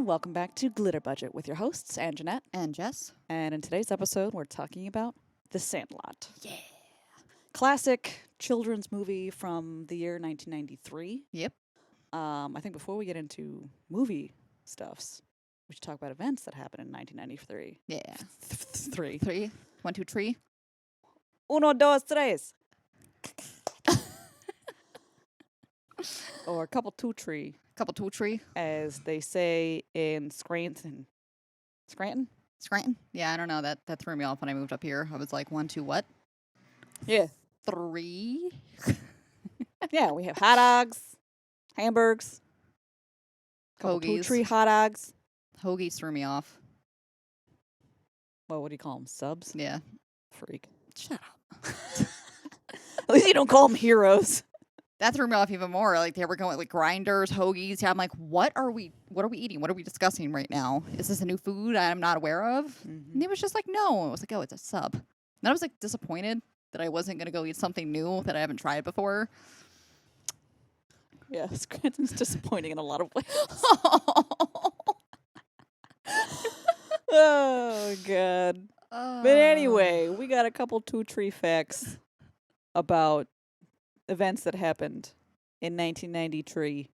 welcome back to Glitter Budget with your hosts, Ann Jeanette. And Jess. And in today's episode, we're talking about The Sandlot. Yeah. Classic children's movie from the year 1993. Yep. I think before we get into movie stuffs, we should talk about events that happened in 1993. Yeah. Three. 3, 1, 2, 3. Uno, dos, tres. Or couple two tree, Couple 2, 3. as they say in Scranton. Scranton? Scranton. Yeah, I don't know. That threw me off when I moved up here. I was like, 1, 2, what? Yeah. 3. Yeah, we have hot dogs, hamburgers, couple two Hoagies. tree hot dogs. Hoagies threw me off. Well, what do you call them? Subs? Yeah. Freak. Shut up. At least you don't call them heroes. That threw me off even more. Like they were going like grinders, hoagies. Yeah, I'm like, what are we eating? What are we discussing right now? Is this a new food I'm not aware of? And it was just like, no. I was like, oh, it's a sub. And I was like disappointed that I wasn't gonna go eat something new that I haven't tried before. Yeah, Scranton's disappointing in a lot of ways. Oh, God. But anyway, we got a couple two tree facts about events that happened in 1993.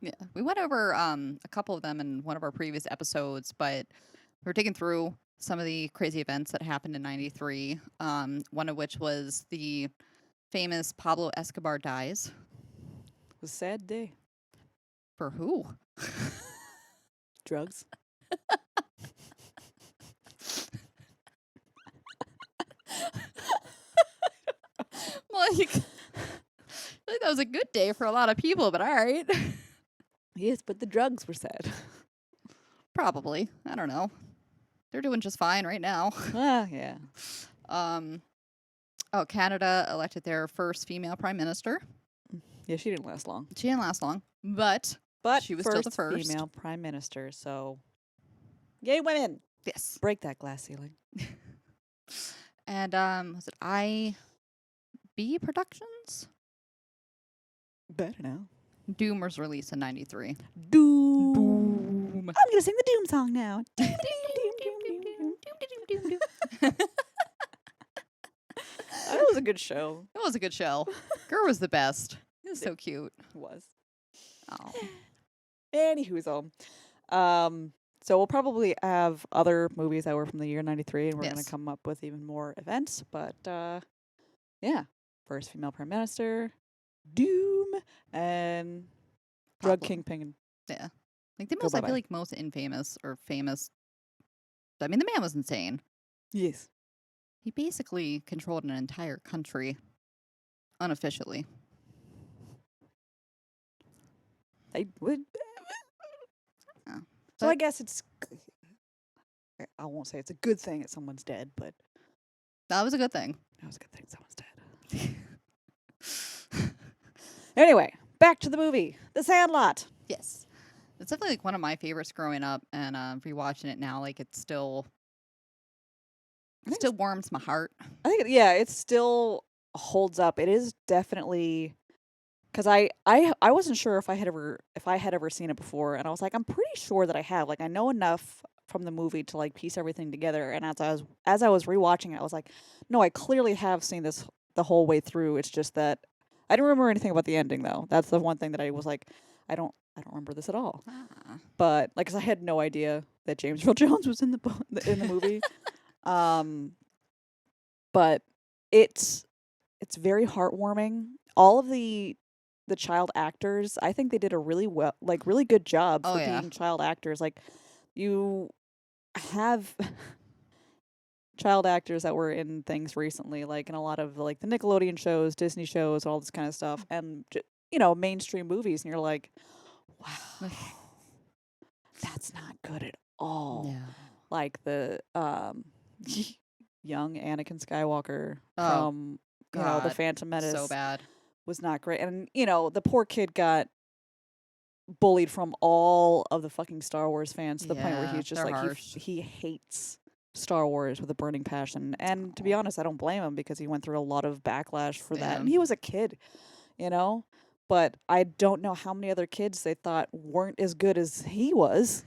Yeah, we went over a couple of them in one of our previous episodes, but we're taking through some of the crazy events that happened in '93. One of which was the famous Pablo Escobar dies. It was a sad day. For who? Drugs. Like that was a good day for a lot of people, but all right. Yes, but the drugs were sad. Probably. I don't know. They're doing just fine right now. Yeah. Canada elected their first female prime minister. Yeah, she didn't last long. She didn't last long, but She was still first the first. female prime minister, so yay women! yes. Break that glass ceiling. And was it IB Productions? Better now. Doom was released in '93. Doom. I'm gonna sing the Doom song now. That was a good show. It was a good show. Girl was the best. It was so cute. It was. Oh. Anywho, so we'll probably have other movies that were from the year 93, and we're going Yes. to come up with even more events. But, yeah. First female prime minister, Doom, and drug Pablo. kingpin. Yeah. Like the Go most, I bye-bye. feel like most infamous or famous. I mean, the man was insane. Yes. He basically controlled an entire country unofficially. I would. Oh. So I But- guess it's. I won't say it's a good thing that someone's dead, but That was a good thing. that was a good thing someone's dead. Anyway, back to the movie, The Sandlot. Yes. It's definitely like one of my favorites growing up, and rewatching it now, like it still warms my heart. I think, yeah, it still holds up. It is definitely because I wasn't sure if I had ever seen it before, and I was like, I'm pretty sure that I have. Like, I know enough from the movie to like piece everything together. And as I was rewatching it, I was like, no, I clearly have seen this the whole way through. It's just that I don't remember anything about the ending, though. That's the one thing that I was like, I don't remember this at all. Ah. But like, 'cause I had no idea that James Earl Jones was in the movie. But it's very heartwarming. All of the child actors, I think they did a really good job Oh, for yeah. being child actors. Like, you have child actors that were in things recently, like in a lot of like the Nickelodeon shows, Disney shows, all this kind of stuff, and mainstream movies, and you're like, wow, that's not good at all. Yeah. Like the young Anakin Skywalker Oh, from the God, Phantom Menace So bad. was not great, and the poor kid got bullied from all of the fucking Star Wars fans to the point where Yeah, he's just they're like harsh. he hates Star Wars with a burning passion. And to be honest, I don't blame him because he went through a lot of backlash for that, Yeah. and he was a kid, But I don't know how many other kids they thought weren't as good as he was.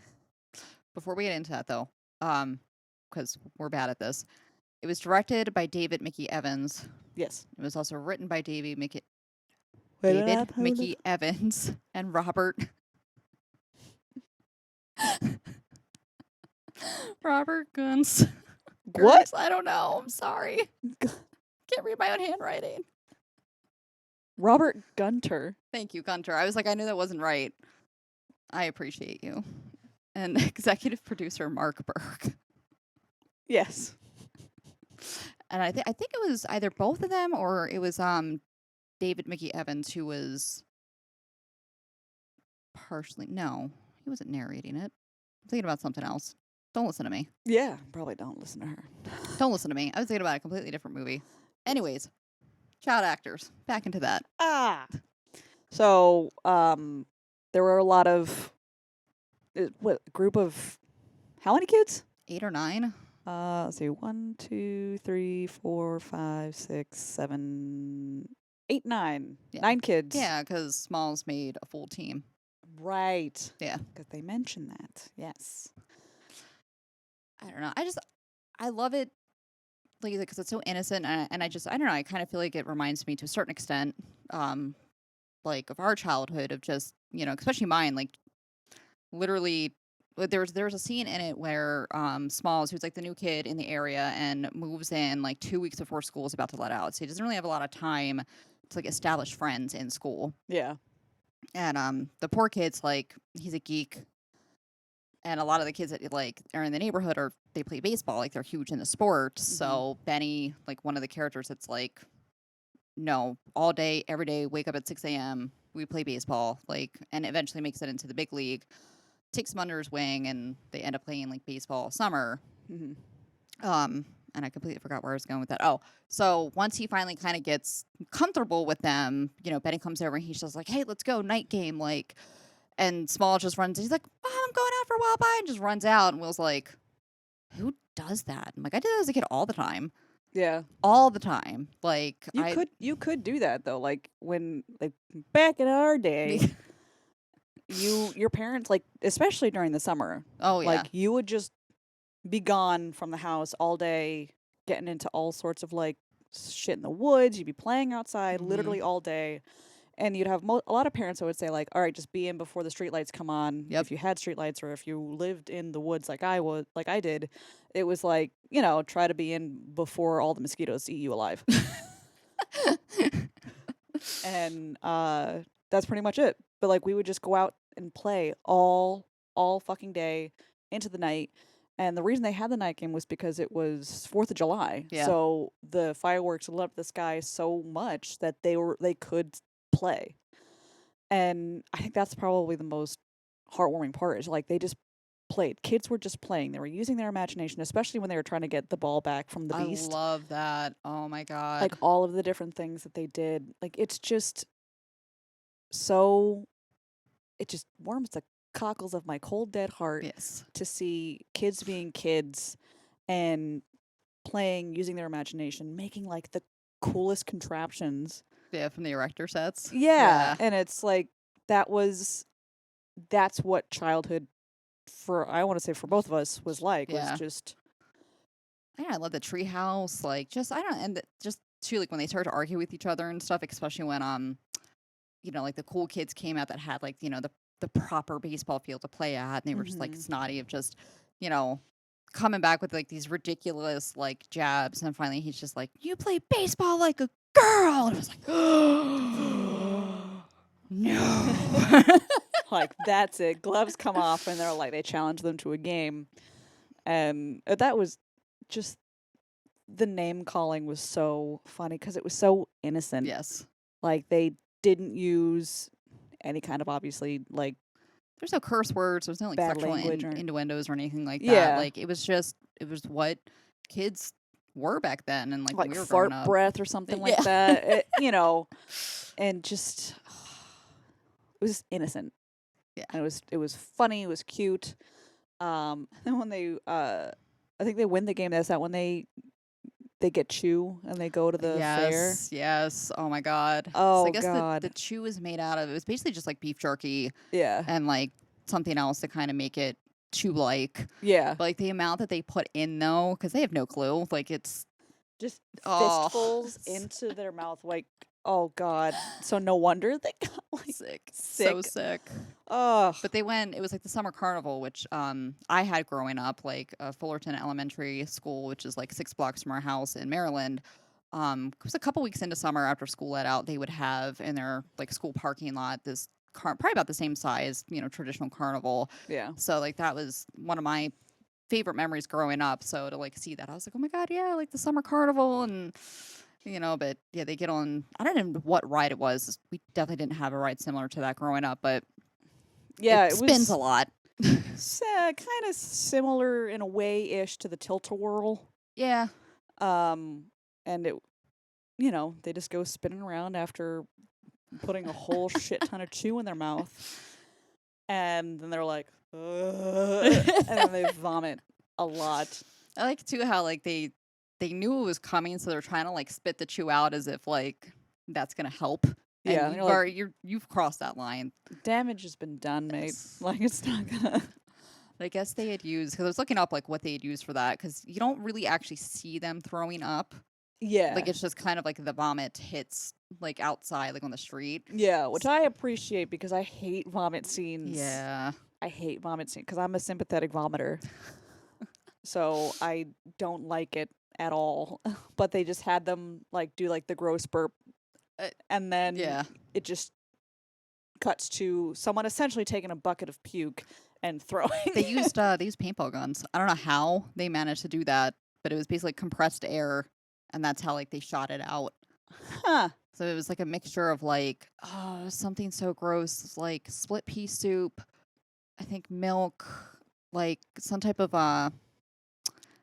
before we get into that though, because we're bad at this, it was directed by David Mickey Evans. Yes. It was also written by David Mickey Wait, Evans and Robert Guns. What? I don't know. I'm sorry. Can't read my own handwriting. Robert Gunter. Thank you, Gunter. I was like, I knew that wasn't right. I appreciate you. And executive producer Mark Burke. Yes. And I think it was either both of them or it was David Mickey Evans who was partially he wasn't narrating it. I'm thinking about something else. Don't listen to me. Yeah, probably don't listen to her. Don't listen to me. I was thinking about a completely different movie. Anyways, child actors. Back into that. So, there were a lot of group of how many kids? 8 or 9. Let's see, 1, 2, 3, 4, 5, 6, 7, 8, 9. Yeah. 9 kids. Yeah, because Smalls made a full team. Right. Yeah. Because they mentioned that. Yes. I don't know. I love it, like, because it's so innocent, and I don't know. I kind of feel like it reminds me to a certain extent, like of our childhood of just especially mine, like literally. There's a scene in it where Smalls, who's like the new kid in the area, and moves in like 2 weeks before school is about to let out, so he doesn't really have a lot of time to like establish friends in school. Yeah. And the poor kid's like he's a geek. And a lot of the kids that like are in the neighborhood they play baseball, like they're huge into sports. Mm-hmm. So Benny, like one of the characters, it's like, no, all day, every day, wake up at 6 a.m. We play baseball, like, and eventually makes it into the big league, takes him under his wing, and they end up playing like baseball summer. Mm-hmm. And I completely forgot where I was going with that. Oh, so once he finally kind of gets comfortable with them, Benny comes over and he's just like, hey, let's go night game, like. And Small just runs. He's like, Mom, I'm going out for a while. Bye. And just runs out. And Will's like, who does that? I'm like, I did that as a kid all the time. Yeah. All the time. Like, you could do that though. Like when back in our day, your parents, like, especially during the summer. Oh yeah. Like you would just be gone from the house all day, getting into all sorts of like shit in the woods. You'd be playing outside literally all day. And you'd have a lot of parents that would say, like, all right, just be in before the streetlights come on. Yep. If you had streetlights or if you lived in the woods like I did, it was like, try to be in before all the mosquitoes eat you alive. And that's pretty much it. But, like, we would just go out and play all fucking day into the night. And the reason they had the night game was because it was 4th of July. Yeah. So the fireworks lit up the sky so much that they could play. And I think that's probably the most heartwarming part is like they just played. Kids were just playing. They were using their imagination, especially when they were trying to get the ball back from the beast. I love that. Oh my God. Like all of the different things that they did. Like it's just it just warms the cockles of my cold dead heart to see kids being kids and playing, using their imagination, making like the coolest contraptions. Yeah, from the erector sets. Yeah. And it's like that's what childhood I want to say for both of us was like. Was just I love the treehouse, like just just too, like when they started to argue with each other and stuff, especially when like the cool kids came out that had like, the proper baseball field to play at, and they were just like snotty of just, coming back with like these ridiculous like jabs, and finally he's just like, you play baseball like a girl, and I was like, no. Like that's it. Gloves come off, and they challenge them to a game, and that was just the name calling was so funny because it was so innocent. Yes, like they didn't use any kind of obviously like there's no curse words, there's no like bad sexual innuendos or anything like that. Yeah. Like it was what kids were back then, and like when we were fart growing up. breath or something like that. And just it was innocent. Yeah, and it was funny. It was cute. And when they I think they win the game. That's that when they get chew and they go to the fair. Yes. Oh my God. Oh so I guess God. The chew is made out of. It was basically just like beef jerky. Yeah. And like something else to kind of make it chew-like. Yeah. But, like, the amount that they put in, though, because they have no clue. Like, it's, Just oh, fistfuls into their mouth, like, oh god. So no wonder they got like sick. So sick. sick. Ugh. But it was like the summer carnival, which I had growing up, like Fullerton Elementary School, which is like 6 blocks from our house in Maryland. It was a couple weeks into summer after school let out, they would have in their like school parking lot this probably about the same size, traditional carnival. Yeah. So like that was one of my favorite memories growing up. So to like see that, I was like, oh my god, yeah, like the summer carnival and. But yeah, they get on. I don't know what ride it was. We definitely didn't have a ride similar to that growing up, but Yeah, it it spins a was lot. kind of similar in a way-ish to the tilt-a-whirl. Yeah. And they just go spinning around after putting a whole shit ton of chew in their mouth. And then they're like, "Ugh," and then they vomit a lot. I like too how like they knew it was coming, so they're trying to like spit the chew out as if like that's gonna help. Yeah, And you're like, you've crossed that line. damage has been done, mate. Yes. Like, it's not gonna. I guess they had used because I was looking up like what they had used for that because you don't really actually see them throwing up. Yeah. Like it's just kind of like the vomit hits like outside, like on the street. Yeah, which I appreciate because I hate vomit scenes. Yeah. I hate vomit scenes because I'm a sympathetic vomiter. So I don't like it at all. But they just had them like do like the gross burp, and then Yeah. it just cuts to someone essentially taking a bucket of puke and throwing. They used paintball guns. I don't know how they managed to do that, but it was basically compressed air, and that's how like they shot it out. Huh. So it was like a mixture of like something so gross like split pea soup, I think milk, like some type of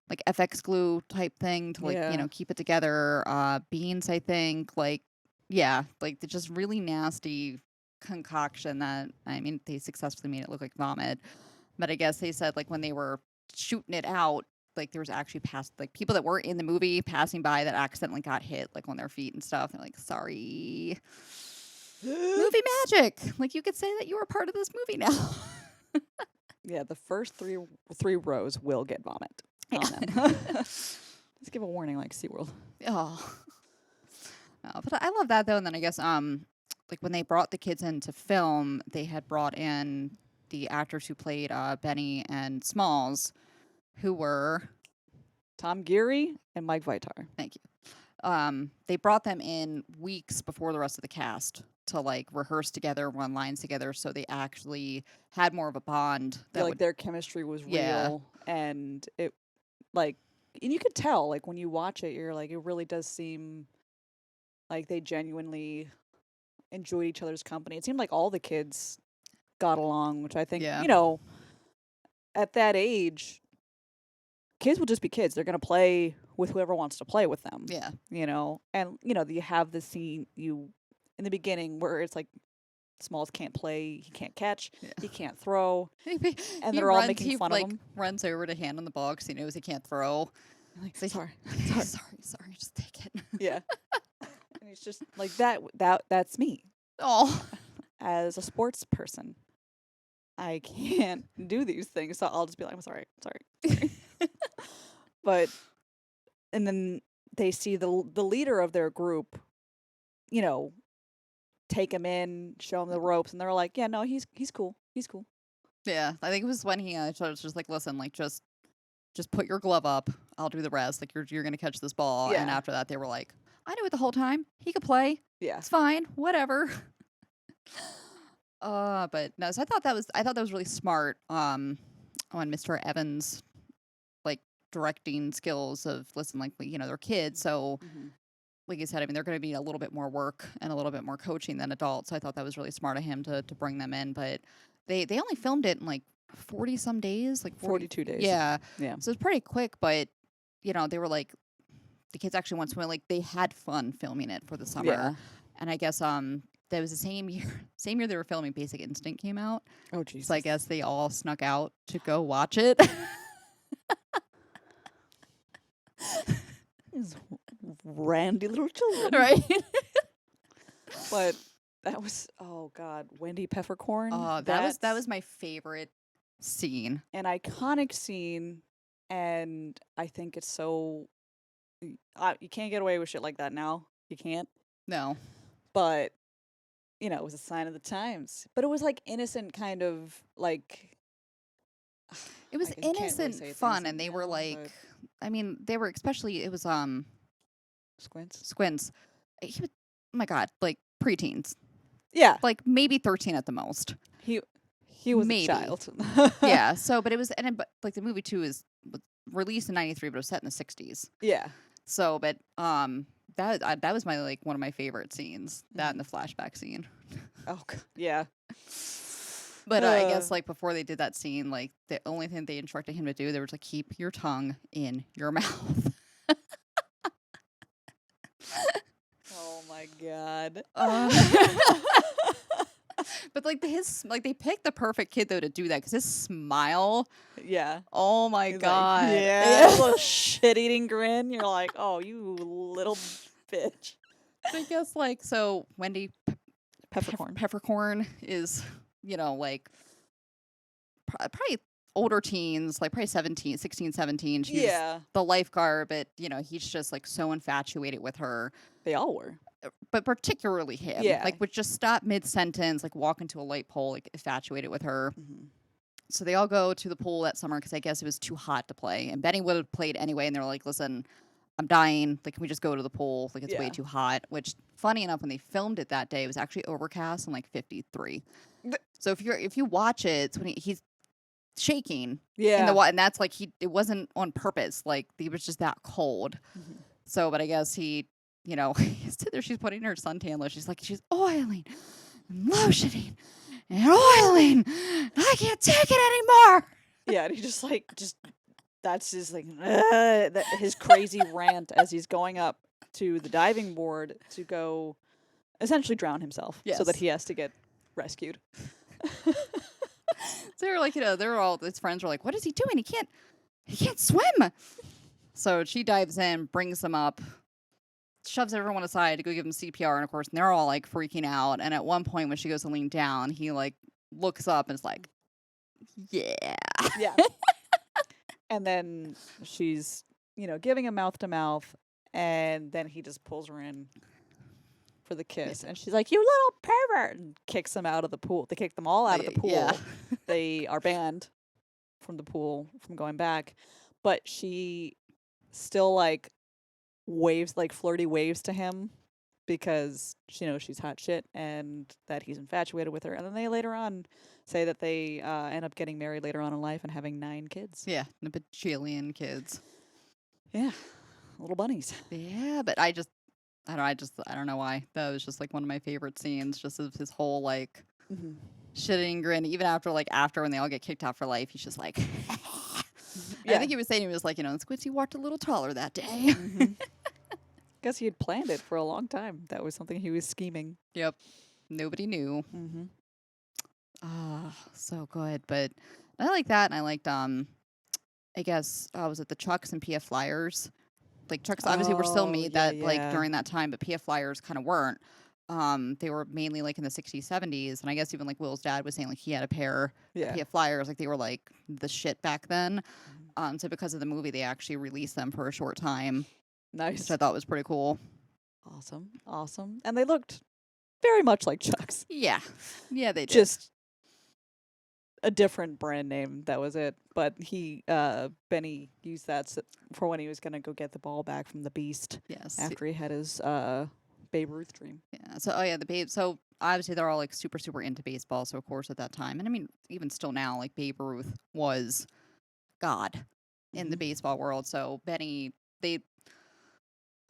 like FX glue type thing to like Yeah. keep it together. Beans, I think, like yeah, like the just really nasty concoction that they successfully made it look like vomit. But I guess they said like when they were shooting it out, like there was actually like people that were in the movie passing by that accidentally got hit like on their feet and stuff. They're like, sorry. Movie magic. Like you could say that you were part of this movie now. Yeah, the first three rows will get vomit on them. Just give a warning like SeaWorld. Oh. But I love that though. And then I guess like when they brought the kids in to film, they had brought in the actors who played Benny and Smalls, who were Tom Geary and Mike Vitar. thank you. They brought them in weeks before the rest of the cast to like rehearse together, run lines together, so they actually had more of a bond. Yeah, like their chemistry was real, and it like, and you could tell like when you watch it, you're like, it really does seem like they genuinely enjoyed each other's company. It seemed like all the kids got along, which I think at that age, kids will just be kids. They're gonna play with whoever wants to play with them. Yeah. And you have the scene in the beginning where it's like Smalls can't play, he can't catch, he can't throw, and they're all making fun of him. Runs over to hand on the ball because he knows he can't throw. Like, So sorry, sorry, just take it. yeah. And it's just like that's me Oh, as a sports person. I can't do these things, so I'll just be like, I'm sorry. But and then they see the leader of their group, take him in, show him the ropes, and they're like, yeah, no, he's cool. He's cool. yeah. I think it was when he was just like, listen, like just put your glove up. I'll do the rest. Like you're gonna catch this ball. Yeah. And after that, they were like, I knew it the whole time. He could play. Yeah. It's fine. Whatever. But no. So I thought that was really smart. On Mr. Evans, like directing skills of listen, like they're kids, so. Mm-hmm. Like you said, they're going to be a little bit more work and a little bit more coaching than adults. So I thought that was really smart of him to bring them in. But they only filmed it in like 40 some days, like 42 days. Yeah. Yeah. So it's pretty quick, but they were like, the kids actually went swimming. Like they had fun filming it for the summer. Yeah. And I guess that was the same year they were filming Basic Instinct came out. Oh, Jesus. So I guess they all snuck out to go watch it. These randy little children. Right. But that was, oh God, Wendy Peppercorn. That was my favorite an iconic scene, and I think it's so you can't get away with shit like that now. You can't. No. But it was a sign of the times. But it was like innocent, kind of like It was I can't really innocent say it's fun, innocent and they were now, like, but I mean, they were especially. It was Squints. Squints. He was, oh my god, like preteens, Yeah, like maybe 13 at the most, he was a maybe. child. Yeah. So, but it was, but like the movie too was released in '93, but it was set in the '60s. Yeah. So, but that was my like one of my favorite scenes. That and the flashback scene. Oh, yeah. But I guess like before they did that scene, like the only thing they instructed him to do, they were like, keep your tongue in your mouth. Oh my god. But like they picked the perfect kid though to do that because his smile. Yeah. Oh my He's god. like, yeah, little shit-eating grin. You're like, oh, you little bitch. I guess like so Wendy Peppercorn. Peppercorn is, like probably older teens, like probably 17, 16, 17. She's the lifeguard, but he's just like so infatuated with her. They all were. But particularly him. Yeah. Like would just stop mid-sentence, like walk into a light pole, like infatuated with her. Mm-hmm. So they all go to the pool that summer because I guess it was too hot to play. And Benny would have played anyway, and they're like, listen, I'm dying. Like, can we just go to the pool? Like, it's way too hot. Which, funny enough, when they filmed it that day, it was actually overcast and like 53. So if you watch it, it's when he's shaking in the water, and that's like it wasn't on purpose. Like, it was just that cold. Mm-hmm. So, but I guess he, he's there. She's putting her suntan lotion. She's oiling and lotioning and oiling. I can't take it anymore. Yeah, and he just that's his his crazy rant as he's going up to the diving board to go essentially drown himself, so that he has to get rescued. So they're like, they're all his friends were like, "What is he doing? He can't swim." So she dives in, brings him up, shoves everyone aside to go give him CPR, and of course they're all like freaking out. And at one point when she goes to lean down, he like looks up and is like, yeah. And then she's giving him mouth to mouth, and then he just pulls her in for the kiss, and she's like, "You little pervert," and kicks him out of the pool. They kick them all out of the pool. Yeah. They are banned from the pool from going back, but she still like waves, like flirty waves to him, because she knows she's hot shit and that he's infatuated with her. And then they later on say that they end up getting married later on in life and having 9 kids. Yeah, a bajillion kids. Yeah, little bunnies. Yeah, but I don't know why. That was just like one of my favorite scenes, just of his whole like shitting grin. Even after when they all get kicked out for life, he's just like, I think he was saying, he was like, Squinty walked a little taller that day. Mm-hmm. Guess he had planned it for a long time. That was something he was scheming. Yep. Nobody knew. Mm-hmm. So good. But I like that, and I liked I guess was it the Chucks and PF Flyers? Like Chucks obviously were still made like during that time, but PF Flyers kind of weren't. They were mainly like in the 60s, 70s, and I guess even like Will's dad was saying like he had a pair of PF Flyers, like they were like the shit back then. So because of the movie, they actually released them for a short time. Nice. Which I thought was pretty cool. Awesome. And they looked very much like Chucks. Yeah, they did. Just a different brand name. That was it. But Benny used that for when he was going to go get the ball back from the Beast. Yes. After he had his Babe Ruth dream. Yeah. So, the Babe. So, obviously, they're all like super, super into baseball. So, of course, at that time, and I mean, even still now, like Babe Ruth was God in the baseball world. So, Benny, they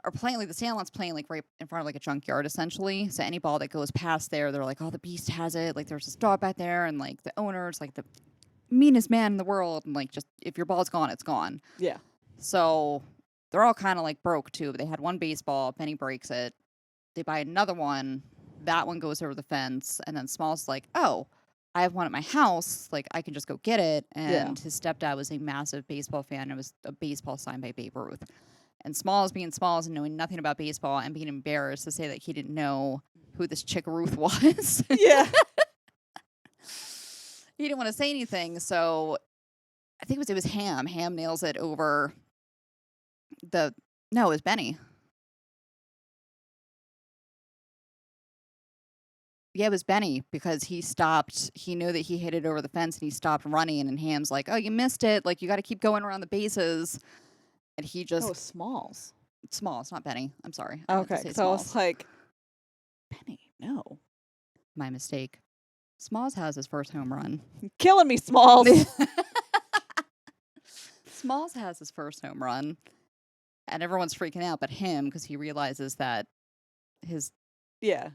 are playing, like the Sandlot's playing like right in front of like a junkyard essentially. So any ball that goes past there, they're like, "Oh, the Beast has it." Like there's this dog back there, and like the owner's like the meanest man in the world, and like just if your ball's gone, it's gone. Yeah. So they're all kind of like broke too. But they had one baseball. Benny breaks it. They buy another one. That one goes over the fence, and then Small's like, "Oh, I have one at my house. Like I can just go get it." And his stepdad was a massive baseball fan. It was a baseball signed by Babe Ruth. And Smalls being Smalls and knowing nothing about baseball and being embarrassed to say that he didn't know who this chick Ruth was. Yeah. he didn't want to say anything, so I think it was Ham. Ham nails it over the no, it was Benny. Yeah, it was Benny because he stopped. He knew that he hit it over the fence and he stopped running. And Ham's like, "Oh, you missed it. Like, you got to keep going around the bases." And he No, just, Smalls. Smalls, not Benny. I'm sorry. I meant to Okay, say so I was Smalls. like, Penny, no. My mistake. Smalls has his first home run. You're killing me, Smalls. Smalls has his first home run. And everyone's freaking out but him because he realizes that his Yeah.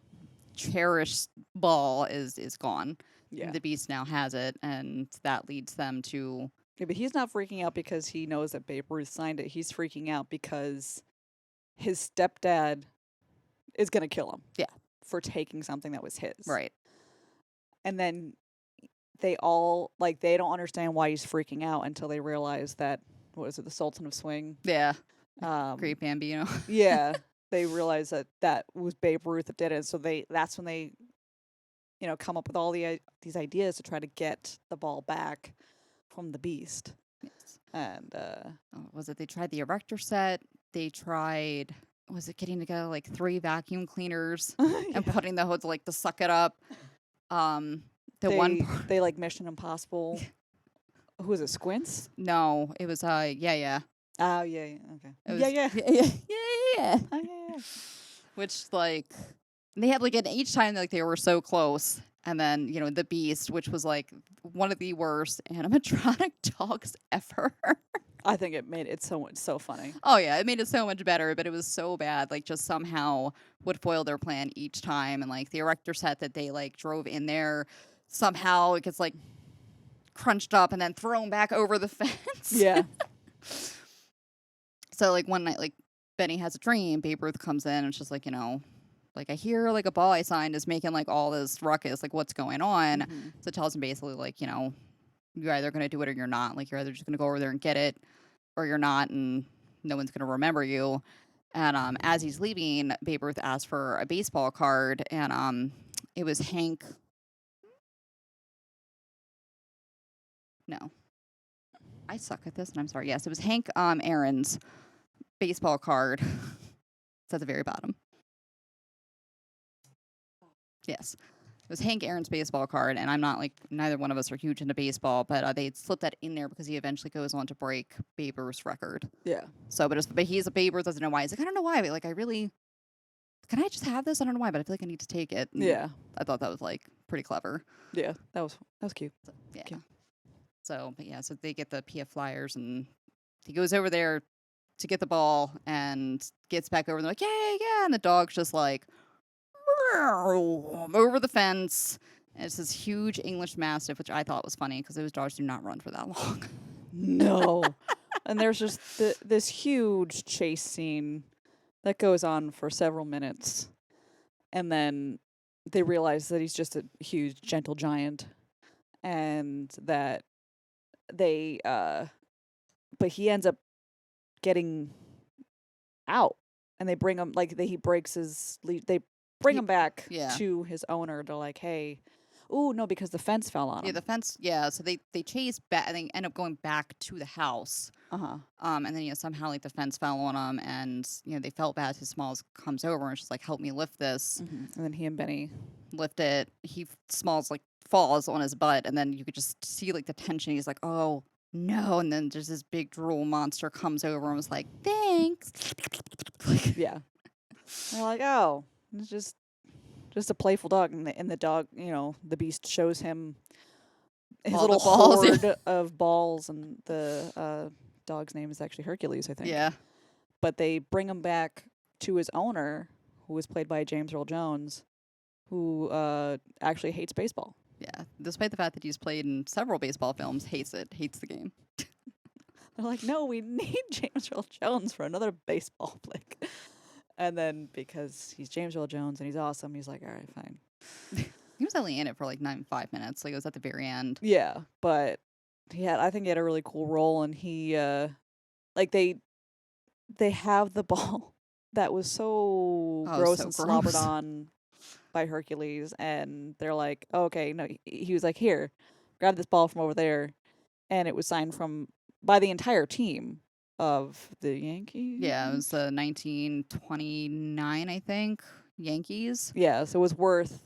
cherished ball is gone. Yeah. The Beast now has it, and that leads them to Yeah, but he's not freaking out because he knows that Babe Ruth signed it. He's freaking out because his stepdad is going to kill him. Yeah. For taking something that was his. right. And then they all, like, they don't understand why he's freaking out until they realize that, what was it, the Sultan of Swing? Yeah. Um, Great Bambino. Yeah. They realize that that was Babe Ruth that did it. So that's when they, come up with all these ideas to try to get the ball back from the Beast. Yes. And Was it they tried the erector set? They tried was it getting together like 3 vacuum cleaners and putting the hood to suck it up? They like Mission Impossible. Who is it? Squints? No, it was yeah. Oh yeah, okay. It was, Yeah. yeah. Oh, yeah. Which they had and each time they were so close. And then, the Beast, which was one of the worst animatronic dogs ever. I think it made it so funny. Oh yeah, it made it so much better, but it was so bad. Just somehow would foil their plan each time, and the erector set that they drove in there somehow it gets crunched up and then thrown back over the fence. Yeah. So one night, Benny has a dream. Babe Ruth comes in and it's just I hear a ball I signed is making all this ruckus. What's going on? Mhm. So it tells him basically you're either gonna do it or you're not. You're either just gonna go over there and get it, or you're not, and no one's gonna remember you. And as he's leaving, Babe Ruth asked for a baseball card, and it was Hank. No, I suck at this, and I'm sorry. Yes, it was Hank Aaron's baseball card. It's at the very bottom. Yes. It was Hank Aaron's baseball card, and I'm not neither one of us are huge into baseball, but they slipped that in there because he eventually goes on to break Babe Ruth's record. Yeah. So, but he's a Babe Ruth doesn't know why. He's I don't know why, but I really, can I just have this? I don't know why, but I feel I need to take it. And Yeah. I thought that was pretty clever. Yeah. That was cute. So, yeah. Cute. So, but yeah, so they get the PF Flyers, and he goes over there to get the ball and gets back over. And they're yeah, and the dog's just over the fence. And it's this huge English Mastiff, which I thought was funny because those dogs do not run for that long. No. And there's just this huge chase scene that goes on for several minutes. And then they realize that he's just a huge, gentle giant. And that but he ends up getting out. And they bring him, he breaks his they bring him back to his owner. They're hey, ooh, no, because the fence fell on him. Yeah, the fence. Yeah, so they chase back. I think end up going back to the house. And then somehow the fence fell on them, and they felt bad. His Smalls comes over and she's help me lift this. And then he and Benny lift it. Smalls falls on his butt, and then you could just see the tension. He's oh no, and then there's this big drool monster comes over and was thanks. Yeah. They're oh, it's just a playful dog, and the dog, the Beast shows him his All little the balls, hoard of balls, and the dog's name is actually Hercules, I think. Yeah. But they bring him back to his owner, who was played by James Earl Jones, who actually hates baseball. Yeah, despite the fact that he's played in several baseball films, hates the game. They're no, we need James Earl Jones for another baseball flick. And then because he's James Earl Jones and he's awesome, he's all right, fine. He was only in it for 5 minutes. It was at the very end. Yeah, but I think he had a really cool role, and he they have the ball that was so gross and slobbered on by Hercules, and they're okay, no, he was here, grabbed this ball from over there, and it was signed by the entire team of the Yeah, it Yankees. was the 1929, I think, Yankees. Yeah, so it was worth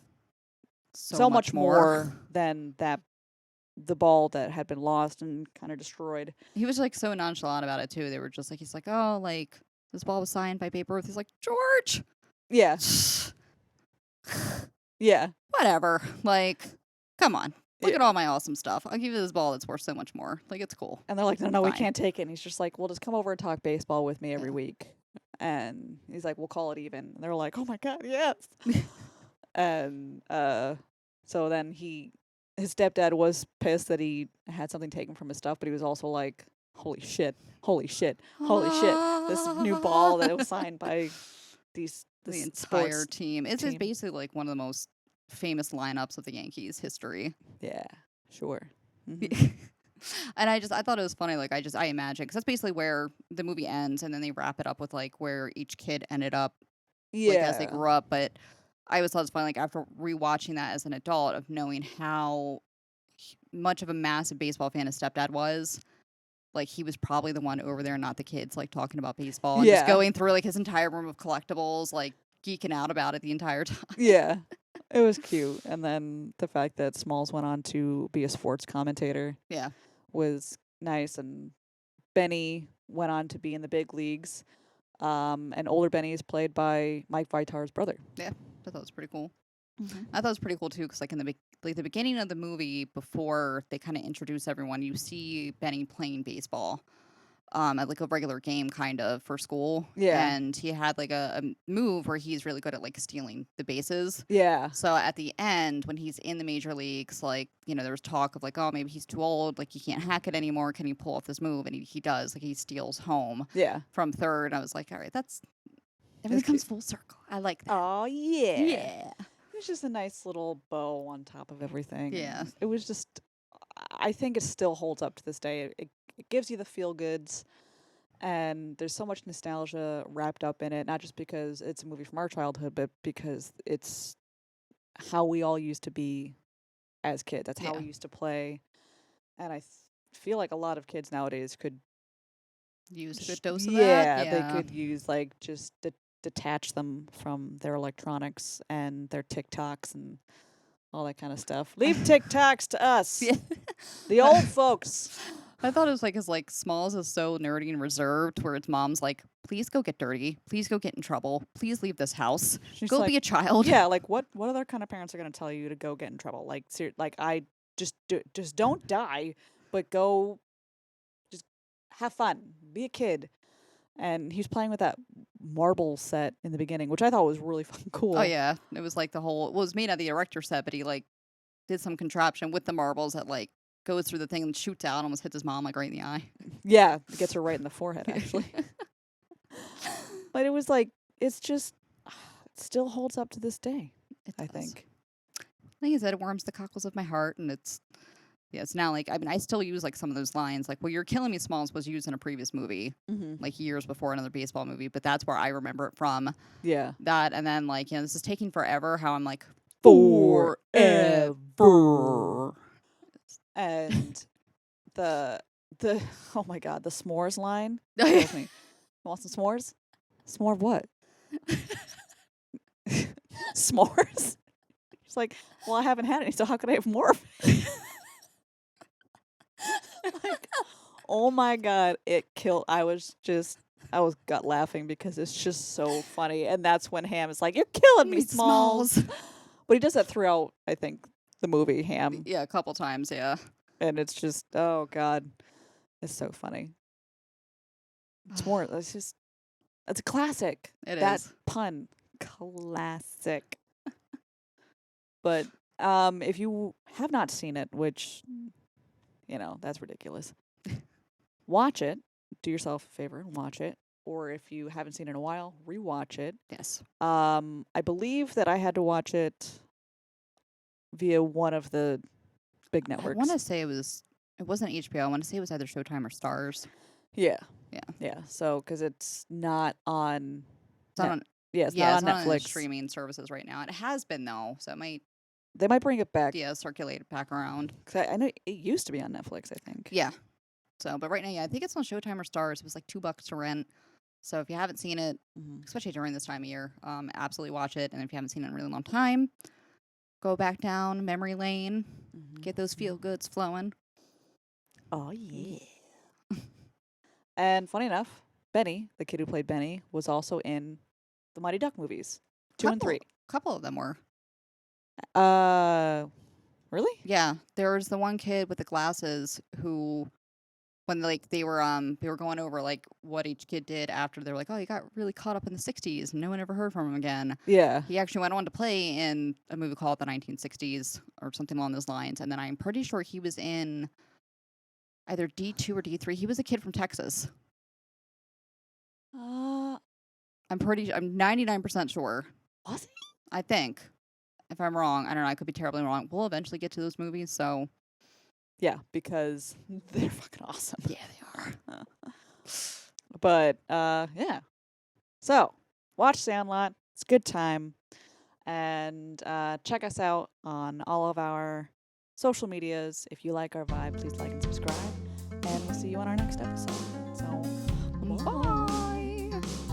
So so much much more. more than the ball that had been lost and kind of destroyed. He was like so nonchalant about it too. They were just like, he's like, oh, like this ball was signed by Babe Ruth. He's like, George, Yeah, yeah, whatever. Like, come on, look yeah. at all my awesome stuff. I'll give you this ball that's worth so much more. Like, it's cool. And they're like, no, we Fine. can't take it. And he's just like, well, just come over and talk baseball with me every Yeah. week. And he's like, we'll call it even. And they're like, oh my God, yes. And so then his stepdad was pissed that he had something taken from his stuff, but he was also like, holy shit, holy shit, holy shit. This new ball that was signed by the this entire sports team. It's team. basically like one of the most famous lineups of the Yankees history. Yeah, sure. Mhm. And I thought it was funny. Like, I imagine, because that's basically where the movie ends, and then they wrap it up with like where each kid ended up, like, as they Yeah. grew up. But I always thought it was funny, like, after rewatching that as an adult, of knowing how much of a massive baseball fan his stepdad was. Like, he was probably the one over there, not the kids, like, talking about baseball and just Yeah. going through like his entire room of collectibles, like geeking out about it the entire time. Yeah. It was cute. And then the fact that Smalls went on to be a sports commentator Yeah. was nice. And Benny went on to be in the big leagues. And older Benny is played by Mike Vitar's brother. I thought it was pretty cool. I thought it was pretty cool too, because like in the beginning of the movie, before they kind of introduce everyone, you see Benny playing baseball, at like a regular game kind of for school. Yeah. And he had like a move where he's really good at like stealing the bases. Yeah. So at the end, when he's in the major leagues, like, there was talk of like, oh, maybe he's too old, like he can't hack it anymore. Can he pull off this move? And he does, like he steals home Yeah. from third. I was like, all right, everything comes full circle. I like that. Oh, yeah. Yeah. It was just a nice little bow on top of everything. Yeah. It was just, I think it still holds up to this day. It gives you the feel goods, and there's so much nostalgia wrapped up in it, not just because it's a movie from our childhood, but because it's how we all used to be as kids. That's how Yeah. we used to play. And I feel like a lot of kids nowadays could Use a sh- good dose of yeah, that. they could use like just detach them from their electronics and their TikToks and all that kind of stuff. Leave TikToks to us, Yeah. the old folks. I thought it was like, 'cause like Smalls is so nerdy and reserved, where its mom's like, please go get dirty, please go get in trouble, please leave this house, She's go like, be a child. yeah, like what other kind of parents are gonna tell you to go get in trouble? Like, like I just don't die, but go, just have fun, be a kid. And he's playing with that marble set in the beginning, which I thought was really fucking cool. Oh yeah, it was like it was made out of the erector set, but he like did some contraption with the marbles that like goes through the thing and shoots out, almost hits his mom like right in the eye. Yeah, it gets her right in the forehead, actually. But it was like, it's just, it still holds up to this day, I does. think. Like I said, it warms the cockles of my heart, and it's now like, I mean, I still use like some of those lines, like, well, you're killing me, Smalls was used in a previous movie, Mm-hmm. like years before, another baseball movie, but that's where I remember it from. Yeah. That, and then like, this is taking forever, how I'm like, Forever. And the oh my God, the s'mores line kills me. Want some s'mores? S'more what? S'mores? She's like, well, I haven't had any, so how could I have more? Like, oh my God, it killed. I was gut laughing because it's just so funny. And that's when Ham is like, you're killing me, Smalls. But he does that throughout, I think, the movie Ham. Yeah, a couple times, yeah. And it's just, oh God, it's so funny. It's more, it's a classic. It That is. pun, classic. But if you have not seen it, which, that's ridiculous, watch it. Do yourself a favor and watch it. Or if you haven't seen it in a while, rewatch it. Yes. I believe that I had to watch it via one of the big I networks. want to say it wasn't HBO. I want to say it was either Showtime or Stars. Yeah. Yeah. Yeah. So, because it's not on. It's not on, Yeah, it's yeah, not it's on not on Netflix. streaming services right now. It has been though, so it might They might bring it back. Yeah, circulate it back around. 'Cause I know it used to be on Netflix, I think. Yeah. So, but right now, yeah, I think it's on Showtime or Stars. It was like $2 to rent. So if you haven't seen it, Mhm. especially during this time of year, absolutely watch it. And if you haven't seen it in a really long time, go back down memory lane, Mhm. get those feel goods flowing. Oh yeah. And funny enough, Benny, the kid who played Benny, was also in the Mighty Duck movies, 2 and 3. Couple of them were. Uh, really? Yeah, there was the one kid with the glasses who, when like they were going over like what each kid did after, they were like, oh, he got really caught up in the '60s, and no one ever heard from him again. Yeah. He actually went on to play in a movie called The 1960s or something along those lines, and then I'm pretty sure he was in either D2 or D3. He was a kid from Texas. Uh, I'm 99% sure. was he? I think. If I'm wrong, I don't know. I could be terribly wrong. We'll eventually get to those movies, so Yeah, because they're fucking awesome. yeah, they are. But yeah. So watch Sandlot. It's a good time. And check us out on all of our social medias. If you like our vibe, please like and subscribe. And we'll see you on our next episode. So, bye. Bye.